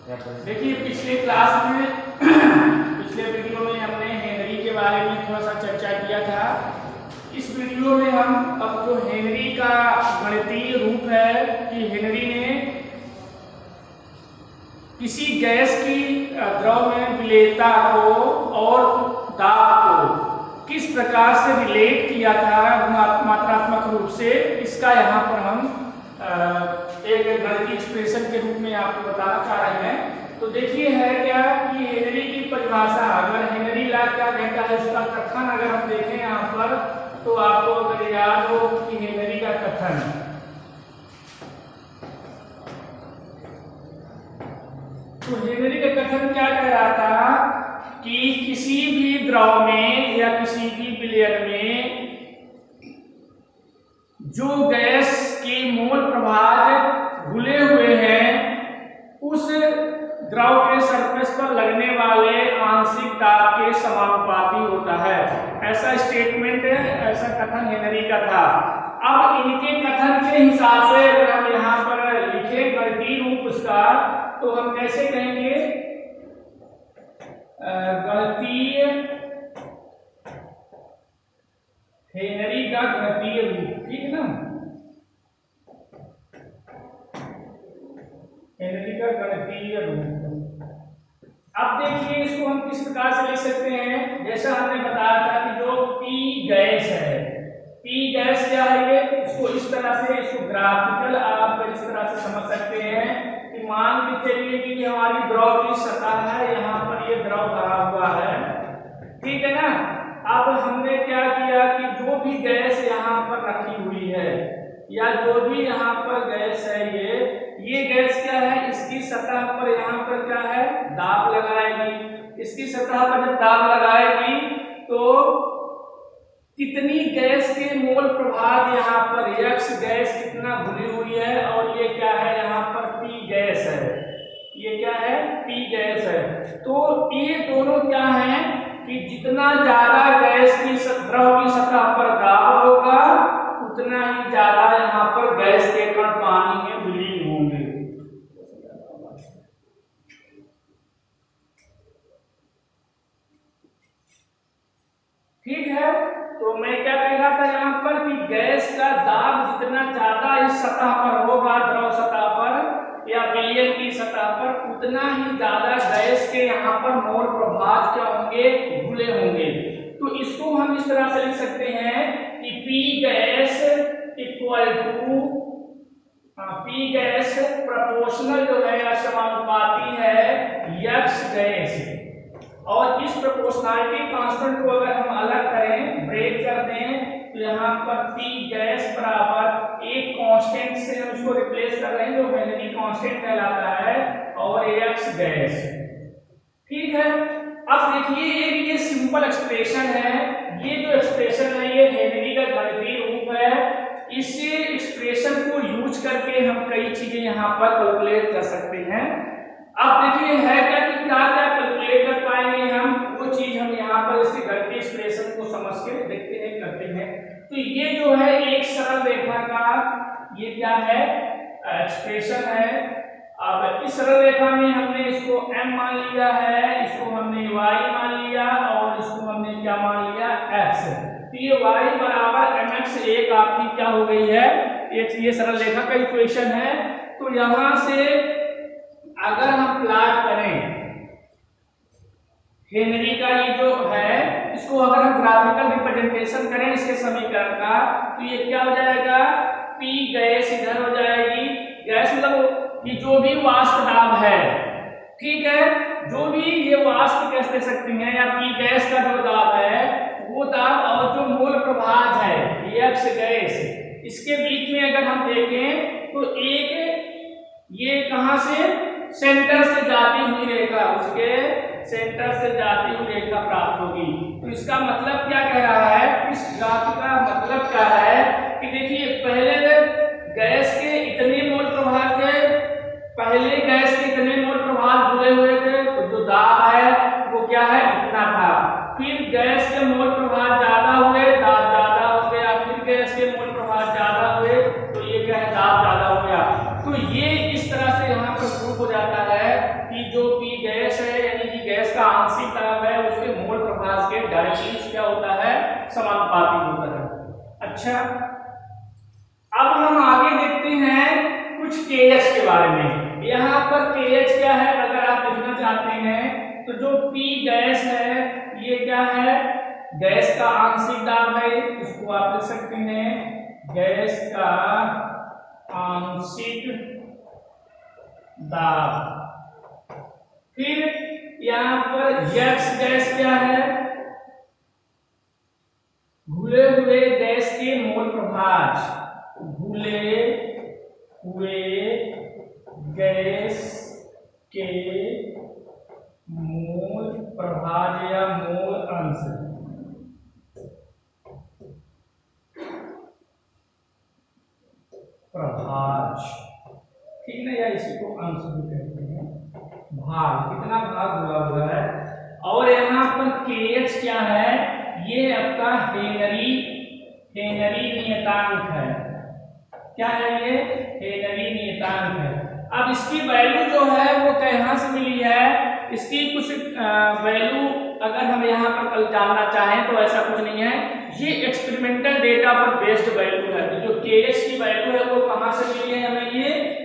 देखिए पिछले क्लास में पिछले वीडियो में हमने हेनरी के बारे में थोड़ा सा चर्चा किया था। इस वीडियो में हम अब जो हेनरी का गणितीय रूप है कि हेनरी ने किसी गैस की द्रव में विलेयता को और दाब को किस प्रकार से रिलेट किया था मात्रात्मक रूप से, इसका यहाँ पर हम एक गणितीय एक्सप्रेशन के रूप में आपको बताना चाह रहे हैं। तो देखिए है क्या कि हेनरी की परिभाषा, अगर हेनरी लॉ क्या कहता है उसका कथन अगर हम देखें यहाँ पर, तो आपको अगर याद हो कि हेनरी का कथन, तो हेनरी का कथन क्या कह रहा था कि किसी भी द्रव में या किसी भी विलयन में जो गैस के मोल प्रभाज घुले हुए हैं उस द्रव के सरफेस पर लगने वाले आंशिक दाब के समानुपाती होता है। ऐसा स्टेटमेंट है, ऐसा कथन हेनरी का था। अब इनके कथन के हिसाब से अगर हम यहाँ पर लिखे गणितीय रूप उसका, तो हम कैसे कहेंगे, गणितीय हेनरी का गणितीय रूप, ठीक है ना, हेनरी का गणितीय रूप। अब देखिए इसको हम किस प्रकार से लिख सकते हैं। जैसा हमने बताया था कि जो पी गैस है, पी गैस क्या है, ये इसको इस तरह से, इसको ग्राफिकल आप इस तरह से समझ सकते हैं कि मान के चलिए कि हमारी द्रव की सतह है, यहाँ पर ये द्रव भरा हुआ है, ठीक है ना। अब हमने क्या किया कि जो भी गैस यहाँ पर रखी हुई है या जो भी यहाँ पर गैस है, ये गैस क्या है, इसकी सतह पर यहाँ पर क्या है, दाब लगाएगी। इसकी सतह पर जब दाब लगाएगी तो कितनी गैस के मोल प्रभाव यहाँ पर, यक्स गैस कितना घुली हुई है, और ये क्या है यहाँ पर पी गैस है, ये क्या है, पी गैस है। तो ये दोनों क्या है कि जितना ज्यादा गैस की द्रव की सतह पर दाब होगा उतना ही ज्यादा यहाँ पर गैस के कण पानी में विलीन होंगे। ठीक है, तो मैं क्या कह रहा था यहाँ पर कि गैस का दाब जितना ज्यादा इस सतह पर होगा, द्रव सतह पर या विलयन की सतह पर, उतना ही ज्यादा गैस के यहाँ पर मोल प्रभाव क्या होंगे, घुले होंगे। तो इसको हम इस तरह से लिख सकते हैं कि P gas equal to, P gas proportional जो है या समानुपाती है यक्स गैस, और इस प्रोपोर्शनलिटी कांस्टेंट को अगर हम अलग करें, ब्रेक कर दें, तो यहाँ पर पी गैस बराबर एक कांस्टेंट से हम इसको रिप्लेस कर रहे हैं जो हेनरी कांस्टेंट कहलाता है, और एक्स गैस, ठीक है। अब देखिए ये सिंपल एक्सप्रेशन है, ये जो एक्सप्रेशन है ये हेनरी का गणितीय रूप है। इस एक्सप्रेशन को यूज करके हम कई चीजें यहाँ पर कैलकुलेट कर सकते हैं। अब देखिए है क्या कि क्या क्या कैलकुलेट कर पाएंगे हम, वो चीज हम यहाँ पर इसके गणितीय एक्सप्रेशन को समझ के देखते हैं, करते हैं। तो ये जो है एक सरल रेखा का ये क्या है, एक्सप्रेशन है। अब इस सरल रेखा में हमने इसको m मान लिया है, इसको हमने y मान लिया, और इसको हमने क्या मान लिया, x। तो ये y बराबर mx एक आपकी क्या हो गई है, ये सरल रेखा का इक्वेशन है। तो यहाँ से अगर हम प्लॉट करें हेनरी का ये जो है, इसको अगर हम ग्राफिकल रिप्रेजेंटेशन करें इसके समीकरण का, तो ये क्या हो जाएगा, पी गैस इधर हो जाएगी, गैस मतलब कि जो भी वाष्प दाब है, ठीक है, जो भी ये वाष्प कह सकते हैं, या पी गैस का जो दाब है वो दाब, और जो मोल प्रभाव है यक्स गैस, इसके बीच में अगर हम देखें तो एक ये कहां से, सेंटर से जाती हुई रेखा, उसके सेंटर से जाती हुई रेखा प्राप्त होगी। तो इसका मतलब क्या कह रहा है, इस ग्राफ का मतलब क्या है कि देखिए पहले गैस के इतने मोल प्रभाव थे, पहले गैस के इतने मोल प्रभाव जुड़े हुए थे, तो जो दाब है वो क्या है, इतना था। फिर गैस के मोल प्रभाव ज्यादा हुए, दाब ज्यादा हो गया, फिर गैस के मोल प्रभाव ज्यादा हुए, तो ये क्या है, दाब ज्यादा हो गया। तो ये इस तरह से यहाँ पर प्रूफ हो जाता है कि जो P गैस है यानी कि गैस का आंशिक दाब है उसके मोल प्रभाज के डायरेक्टली क्या होता है, समानुपाती होता है। अच्छा, अब हम आगे देखते हैं कुछ KH के बारे में। यहाँ पर KH क्या है अगर आप देखना चाहते हैं तो जो P गैस है ये क्या है, गैस का आंशिक दाब है, इसको आप लिख सकते हैं गैस का आंशिक दाब। फिर यहाँ पर यक्स गैस क्या है, घुले हुए गैस के मोल प्रभाज, घुले हुए गैस के मोल प्रभाज या मोल अंश, प्रभाज, ठीक ना, या इसी को अंश भी कहते हैं, भाग, कितना भाग हुआ है। और यहाँ पर KH क्या है, ये आपका हेनरी नियतांक है। क्या है ये, हेनरी नियतांक है। अब इसकी वैल्यू जो है वो कहाँ से मिली है, इसकी कुछ वैल्यू अगर हम यहाँ पर कल जानना चाहें तो ऐसा कुछ नहीं है, ये एक्सपेरिमेंटल डेटा पर बेस्ड वैल्यू है। तो जो KH की वैल्यू है वो कहाँ से मिली है हमें,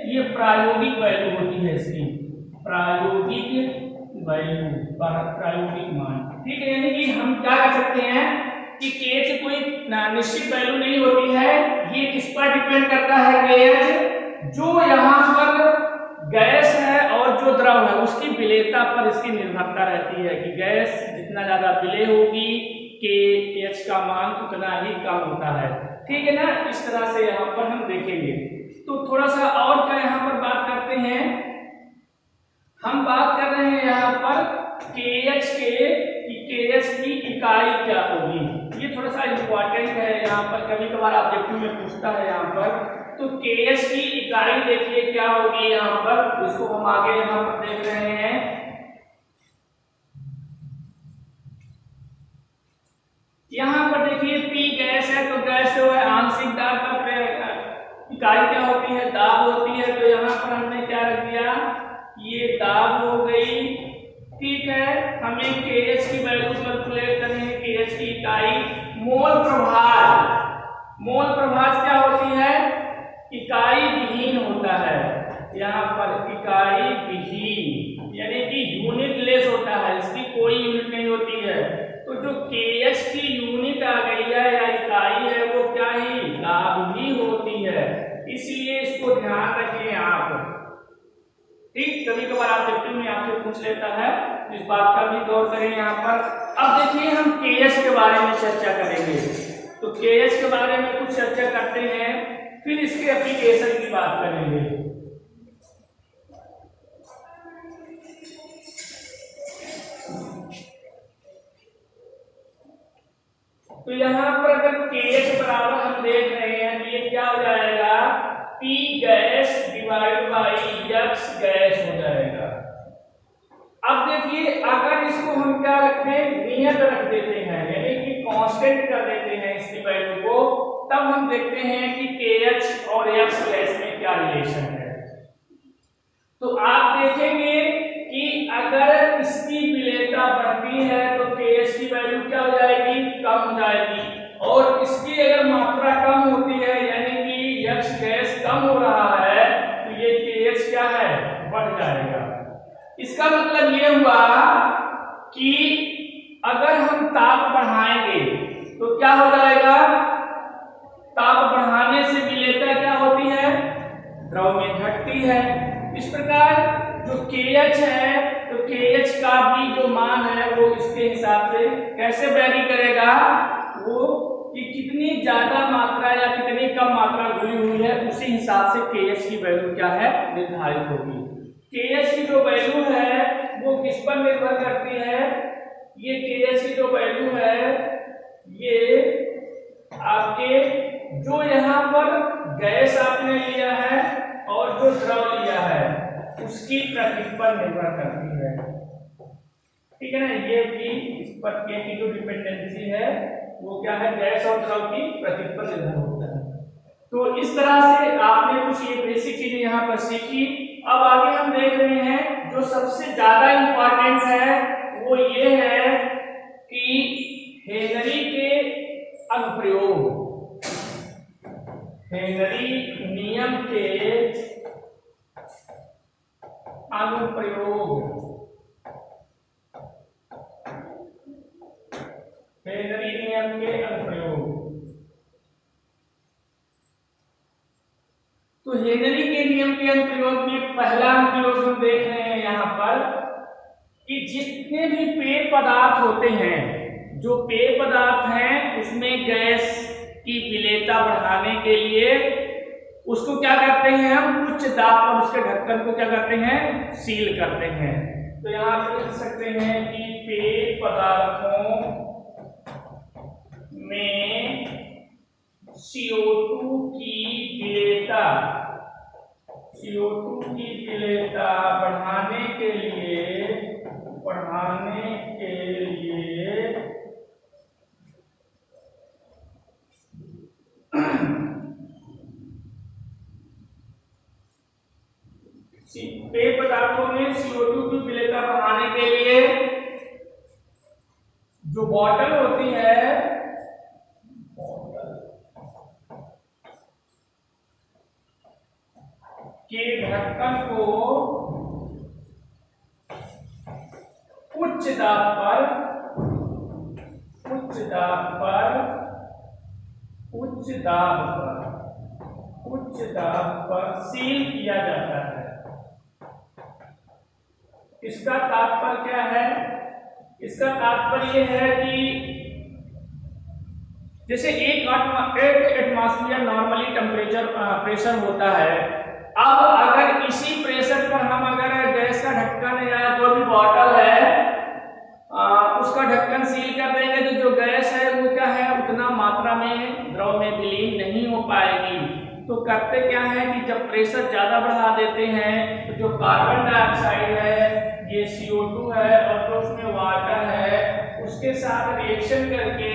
ये प्रायोगिक वैल्यू होती है इसकी, प्रायोगिक वैल्यू, प्रायोगिक मान, ठीक है। यानी कि हम क्या कर सकते हैं कि KH कोई निश्चित वैल्यू नहीं होती है, ये किस पर डिपेंड करता है, KH जो यहाँ पर गैस है और जो द्रव है उसकी विलेयता पर इसकी निर्भरता रहती है कि गैस जितना ज्यादा विलेय होगी KH का मान उतना ही कम होता है, ठीक है ना। इस तरह से यहाँ पर हम देखेंगे। तो थोड़ा सा और क्या यहाँ पर बात करते हैं, हम बात कर रहे हैं यहाँ पर KH की इकाई क्या होगी, ये थोड़ा सा इंपॉर्टेंट है यहाँ पर, कभी कभार ऑब्जेक्टिव में पूछता है यहाँ पर। तो KH की इकाई देखिए क्या होगी यहाँ पर, इसको हम आगे यहाँ पर देख रहे हैं। यहाँ पर देखिए P गैस है तो गैस जो है आंशिक दाब का इकाई क्या होती है, दाब होती है। तो यहाँ पर हमने क्या रख दिया, ये दाब हो गई, ठीक है। हमें KH की वैल्यू कैलकुलेट करनी है, KH की इकाई मोल प्रभाज, मोल प्रभाज क्या होती है, इकाई विहीन होता है, यहाँ पर इकाई विहीन यानी कि यूनिट लेस होता है, इसकी कोई यूनिट नहीं होती है। तो जो KH की यूनिट आ गई है या इकाई है वो क्या ही, दाब ही होती है, इसलिए इसको ध्यान रखिए आप, ठीक। कभी कभार ऑब्जेक्टिव में आपसे पूछ लेता है, इस बात का भी गौर करें यहाँ पर। अब देखिए हम KH के बारे में चर्चा करेंगे, तो KH के बारे में कुछ चर्चा करते हैं, फिर इसके एप्लीकेशन की बात करेंगे। तो यहाँ पर अगर KH बराबर हम देख रहे हैं तो ये क्या हो जाएगा, P gas divide by X gas हो जाएगा। अब देखिए अगर इसको हम क्या रखते हैं, नियत रख देते हैं यानी कि कांस्टेंट कर देते हैं इसकी वैल्यू को, तब हम देखते हैं कि KH और X गैस में क्या रिलेशन है। तो आप देखेंगे कि अगर इसकी विलेयता बढ़ती है तो KH की वैल्यू क्या हो जाएगी, कम हो जाएगी, और इसकी अगर मात्रा कम होती है यानी कि X गैस कम हो रहा है तो ये KH क्या है, बढ़ जाएगा। इसका मतलब ये हुआ कि अगर हम ताप बढ़ाएंगे तो क्या हो जाएगा, ताप बढ़ाने से विलेयता क्या होती है, द्रव में घटती है। इस प्रकार जो KH है तो KH का भी जो मान है वो इसके हिसाब से कैसे वैरी करेगा, वो कि कितनी ज्यादा मात्रा या कितनी कम मात्रा घुली हुई है उसी हिसाब से KH की वैल्यू क्या है, निर्धारित होगी। KH की जो वैल्यू है वो किस पर निर्भर करती है, ये KH की जो वैल्यू है ये आपके जो यहाँ पर गैस आपने लिया है और जो द्रव लिया है उसकी प्रकृति पर निर्भर करती है, ठीक है ना। ये भी इस पर K की जो डिपेंडेंसी है वो क्या है, गैस और द्रव की प्रकृति पर निर्भर होता है। तो इस तरह से आपने कुछ ये बेसिक चीजें यहाँ पर सीखी। अब आगे हम देख रहे हैं जो सबसे ज्यादा इंपॉर्टेंट है वो ये है कि हेनरी के अनुप्रयोग, हेनरी नियम के अनुप्रयोग, हेनरी नियम के अनुप्रयोग। तो हेनरी के नियम के अनुप्रयोग में पहला अनुप्रयोग हम देख रहे हैं यहाँ पर कि जितने भी पेय पदार्थ होते हैं, जो पेय पदार्थ हैं उसमें गैस की विलेयता बढ़ाने के लिए उसको क्या करते हैं हम, उच्च दाब पर उसके ढक्कन को क्या करते हैं, सील करते हैं। तो यहाँ पे लिख सकते हैं कि पेय पदार्थों में CO2 की विलेयता, CO2 की विलेयता बढ़ाने के लिए पेय पदार्थों में CO2 की विलेयता बढ़ाने के लिए जो बॉटल होती है, के ढक्कन को उच्च दाब पर सील किया जाता है। इसका तात्पर्य क्या है? इसका तात्पर्य है कि जैसे एक एटमॉस्फेयर नॉर्मली टेम्परेचर प्रेशर होता है, अब अगर इसी प्रेशर पर हम अगर गैस का ढक्कन या जो भी बॉटल है उसका ढक्कन सील कर देंगे तो जो गैस है वो क्या है, उतना मात्रा में द्रव में विलीन नहीं हो पाएगी। तो करते क्या है कि जब प्रेशर ज्यादा बढ़ा देते हैं तो जो कार्बन डाइऑक्साइड है, ये CO2 है और जो उसमें वाटर है उसके साथ रिएक्शन करके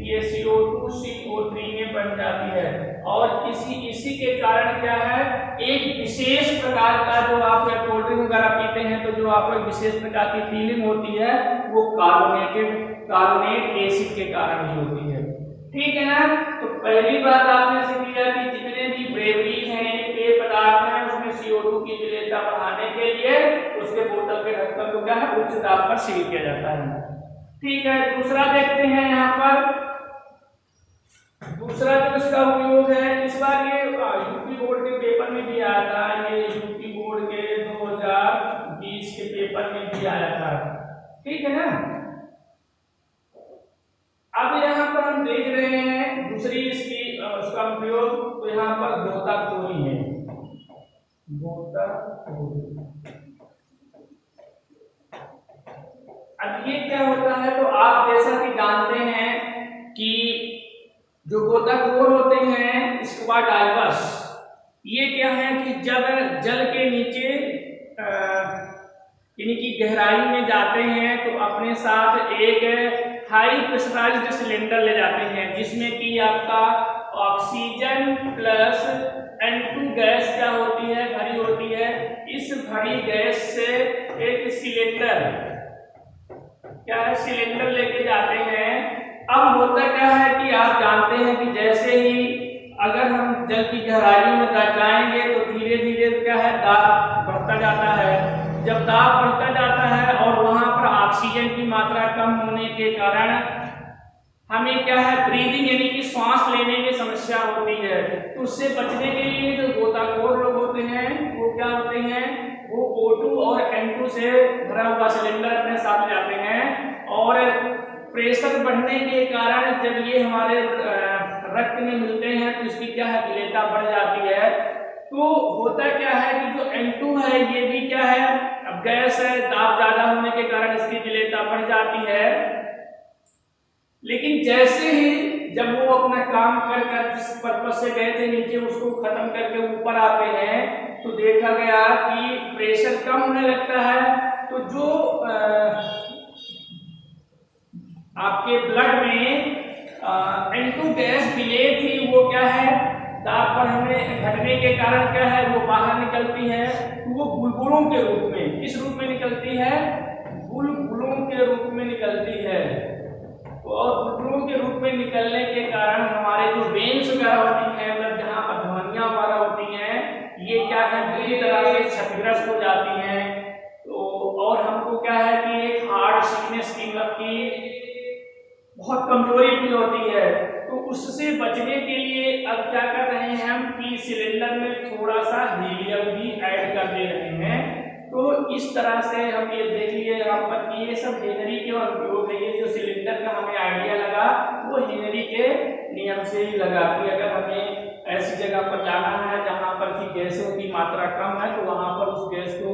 ये CO2 CO3 में बन जाती है और इसी के कारण क्या है, एक विशेष प्रकार का जो आप कोल्ड ड्रिंक वगैरह पीते हैं तो जो आपको एक विशेष प्रकार की फीलिंग होती है वो कार्बोनेट एसिड के कारण ही होती है। ठीक है ना। तो पहली बात आपने सीख लिया कि जितने भी ब्रेवरीज हैं, पेय पदार्थ हैं, उसमें CO2 की विलेयता बढ़ाने के लिए उसके बोतल के ढक्कन को क्या है, उच्च दाब पर सील किया जाता है। ठीक है, दूसरा देखते हैं यहाँ पर, दूसरा जो इसका उपयोग है, इस बार ये यूपी बोर्ड के पेपर में भी आया था, ये यूपी बोर्ड के 2020 के पेपर में भी आया था। ठीक है ना। अब यहाँ पर हम देख रहे हैं दूसरी इसकी उसका उपयोग, तो यहाँ पर गोताखोरी है, गोताखोरी। अब ये क्या होता है, तो आप जैसा कि जानते हैं कि जो गोताखोर होते हैं स्कूबा डाइवर्स, ये क्या है कि जब जल के नीचे यानी कि गहराई में जाते हैं तो अपने साथ एक हाई प्रेशराइज्ड सिलेंडर ले जाते हैं जिसमें कि आपका ऑक्सीजन प्लस N2 गैस क्या होती है, भरी होती है। इस भरी गैस से एक सिलेंडर क्या है, सिलेंडर लेके जाते हैं। अब होता क्या है कि आप जानते हैं कि जैसे ही अगर हम जल की गहराई में जाएंगे तो धीरे धीरे क्या है, दाब बढ़ता जाता है। जब दाब बढ़ता जाता है और वहां पर ऑक्सीजन की मात्रा कम होने के कारण हमें क्या है, ब्रीदिंग यानी कि सांस लेने में समस्या होती है। तो उससे बचने के लिए जो गोताखोर लोग होते हैं वो क्या होते हैं, वो O2 और N2 से भरा हुआ सिलेंडर अपने साथ ले जाते हैं और प्रेशर बढ़ने के कारण जब ये हमारे रक्त में मिलते हैं तो इसकी क्या है, विलेयता बढ़ जाती है। तो होता क्या है कि जो N2 है ये भी क्या है, अब गैस है, दाब ज्यादा होने के कारण इसकी विलेयता बढ़ जाती है। लेकिन जैसे ही जब वो अपना काम कर जिस पर्पज से गए थे नीचे उसको खत्म करके ऊपर आते हैं तो देखा गया कि प्रेशर कम होने लगता है। तो जो आपके ब्लड में N2 गैस विलेय थी वो क्या है, दाब पर हमें घटने के कारण क्या है वो बाहर निकलती है, तो वो बुलबुलों के रूप में, किस रूप में निकलती है, बुलबुलों के रूप में निकलती है। तो और बुलबुलों के रूप में निकलने के कारण हमारे जो वेन्स वगैरह होती हैं, मतलब जहाँ पर धमनियां वगैरह होती हैं, ये क्या है पूरी तरह से क्षतिग्रस्त हो जाती हैं। तो और हमको क्या है कि एक हार्ट सिकनेस की मतलब की बहुत कमजोरी भी होती है। तो उससे बचने के लिए अब क्या कर रहे हैं हम कि सिलेंडर में थोड़ा सा हीलियम भी ऐड कर दे रहे हैं। तो इस तरह से हम ये देखिए यहाँ पर कि ये सब हेनरी के उपयोग है। ये जो सिलेंडर का हमें आइडिया लगा वो हेनरी के नियम से ही लगा कि अगर हमें ऐसी जगह पर जाना है जहाँ पर की गैसों की मात्रा कम है, तो वहाँ पर उस गैस को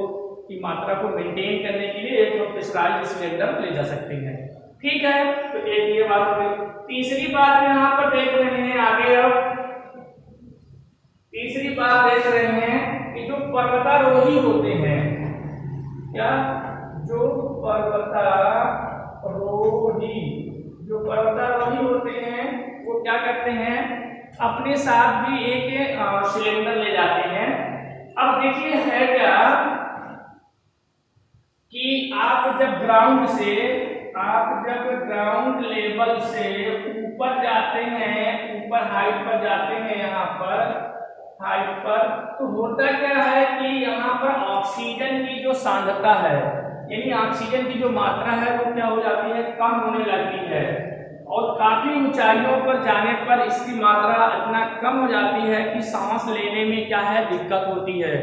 की मात्रा को मेंटेन करने के लिए एक प्रेशराइज्ड सिलेंडर ले जा सकते हैं। ठीक है, तो एक ये बात हो गई। तीसरी बात यहाँ पर देख रहे हैं आगे, अब तीसरी बात देख रहे हैं कि जो पर्वतारोही होते हैं, क्या जो पर्वतारोही होते हैं वो क्या करते हैं, अपने साथ भी एक सिलेंडर ले जाते हैं। अब देखिए है क्या कि आप जब ग्राउंड लेवल से ऊपर जाते हैं, ऊपर हाइट पर जाते हैं, यहाँ पर हाइट पर, तो होता क्या है कि यहाँ पर ऑक्सीजन की जो सांद्रता है, यानी ऑक्सीजन की जो मात्रा है वो क्या हो जाती है, कम होने लगती है। और काफी ऊंचाइयों पर जाने पर इसकी मात्रा इतना कम हो जाती है कि सांस लेने में क्या है दिक्कत होती है।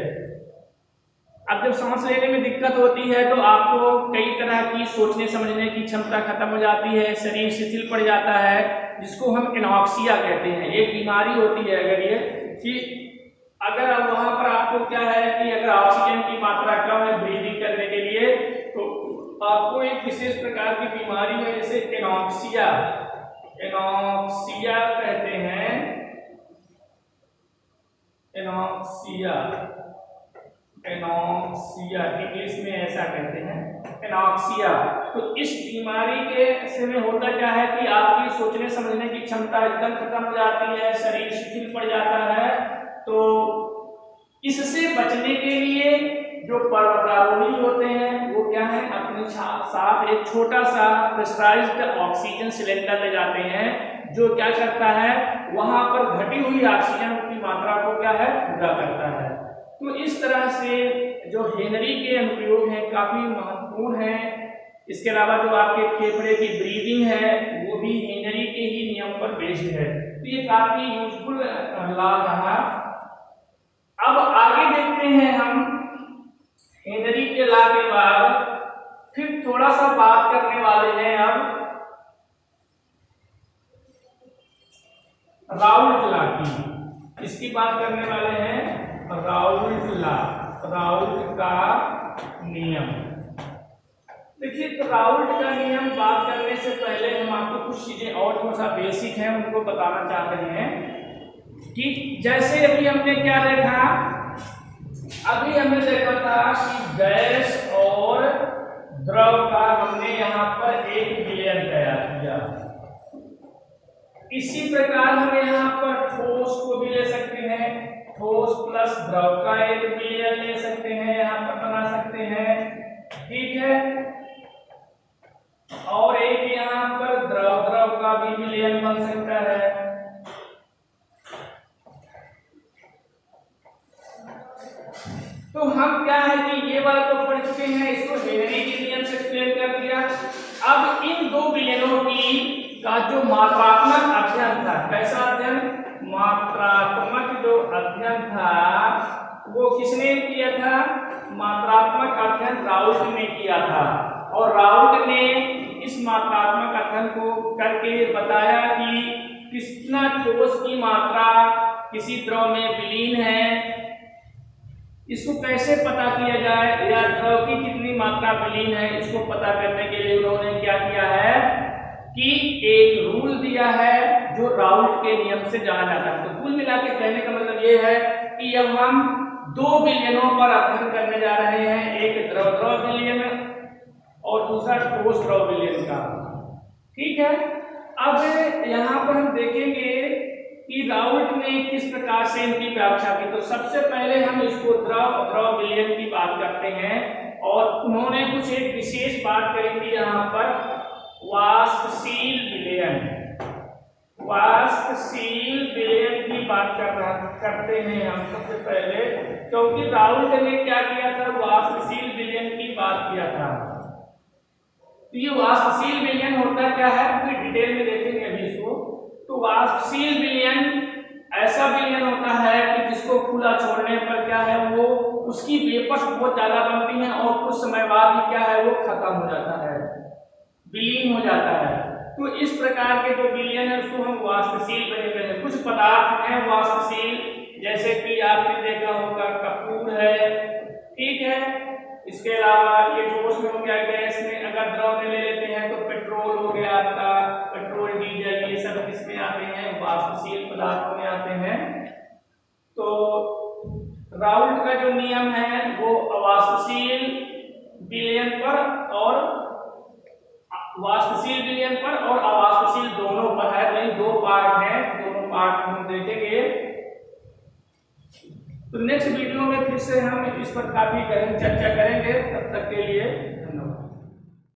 अब जब सांस लेने में दिक्कत होती है तो आपको कई तरह की सोचने समझने की क्षमता खत्म हो जाती है, शरीर शिथिल पड़ जाता है, जिसको हम एनॉक्सिया कहते हैं। एक बीमारी होती है अगर ये कि अगर वहां पर आपको क्या है कि अगर ऑक्सीजन की मात्रा कम है ब्रीदिंग करने के लिए, तो आपको एक विशेष प्रकार की बीमारी है जिसे एनॉक्सिया कहते हैं। एनॉक्सिया इंग्लिश में ऐसा कहते हैं, एनॉक्सिया। तो इस बीमारी के से में होता क्या है कि आपकी सोचने समझने की क्षमता एकदम खत्म हो जाती है, शरीर शिथिल पड़ जाता है। तो इससे बचने के लिए जो पर्वतारोही होते हैं वो क्या है, अपने साथ एक छोटा सा प्रेशराइज्ड ऑक्सीजन सिलेंडर ले जाते हैं, जो क्या करता है वहां पर घटी हुई ऑक्सीजन की मात्रा को क्या है पूरा करता है। तो इस तरह से जो हेनरी के अनुप्रयोग हैं काफी महत्वपूर्ण हैं। इसके अलावा जो आपके फेफड़े की ब्रीदिंग है वो भी हेनरी के ही नियम पर बेस्ड है। तो ये काफी यूजफुल लॉ रहा। अब आगे देखते हैं हम हेनरी के लॉ के बाद फिर थोड़ा सा बात करने वाले हैं अब राउल्ट लॉ की। इसकी बात करने वाले हैं राउल्ट लॉ, राउल्ट का नियम। देखिए तो राउल्ट का नियम बात करने से पहले हम आपको कुछ चीजें और थोड़ा सा बेसिक है उनको बताना चाह रहे हैं कि जैसे अभी हमने क्या देखा, अभी हमने देखा था कि गैस और द्रव का हमने यहाँ पर एक विलयन तैयार किया। इसी प्रकार हम यहाँ पर ठोस को भी ले सकते हैं, ठोस प्लस द्रव का एक विलयन ले सकते हैं, यहाँ पर बना सकते हैं। ठीक है, और एक यहाँ पर द्रव का भी विलयन बन सकता है। तो हम क्या है कि ये वाला तो पढ़ चुके हैं, इसको हेनरी के नियम से एक्सप्लेन कर दिया। अब इन दो विलयनों की का जो मात्रात्मक अध्ययन था, कैसा अध्ययन, मात्रात्मक जो अध्ययन था वो किसने किया था, मात्रात्मक अध्ययन राउल्ट ने किया था। और राउल्ट ने इस मात्रात्मक अध्ययन को करके बताया कि कितना ठोस की मात्रा किसी द्रव में विलीन है, इसको कैसे पता किया जाए, या द्रव की कितनी मात्रा विलीन है इसको पता करने के लिए उन्होंने क्या किया है कि एक रूल दिया है जो राउल्ट के नियम से जाना जाता है। तो कुल मिला के कहने का मतलब ये है कि अब हम दो विलयनों पर अध्ययन करने जा रहे हैं, एक द्रव विलयन और दूसरा ठोस द्रव विलयन का। ठीक है, अब यहाँ पर हम देखेंगे कि राउल्ट ने किस प्रकार से इनकी व्याख्या की। तो सबसे पहले हम इसको द्रव विलयन की बात करते हैं, और उन्होंने कुछ एक विशेष बात करी थी यहाँ पर, वाष्पशील विलयन। वाष्पशील विलयन की बात करते हैं हम सबसे पहले, क्योंकि राउल्ट ने क्या किया था, वाष्पशील विलयन की बात किया था। तो ये वाष्पशील विलयन होता क्या है, पूरी डिटेल में देखेंगे अभी इसको। तो वाष्पशील विलयन ऐसा विलयन होता है कि जिसको खुला छोड़ने पर क्या है, वो उसकी वेपर्स बहुत ज्यादा बनती हैं और कुछ समय बाद ही क्या है, वो खत्म हो जाता है, विलीन हो जाता है। तो इस प्रकार के जो विलयन है उसको हम वाष्पशील विलयन कहते हैं। कुछ पदार्थ हैं वाष्पशील, जैसे कि आपने देखा होगा कपूर है, ठीक है। इसके अलावा ये जो उसमें हो गया गैस में, अगर द्रव में ले लेते हैं तो पेट्रोल हो गया आपका, पेट्रोल डीजल, ये सब किसमें आते हैं, वाष्पशील पदार्थों में आते हैं। तो राउल्ट का जो नियम है वो अवाष्पशील विलयन पर और वाष्पशील विलयन पर और अवाष्पशील दोनों पर है। वही दो पार्ट हैं, दोनों पार्ट हम देखेंगे। तो नेक्स्ट वीडियो में फिर से हम इस पर काफी गहन चर्चा करेंगे। तब तक के लिए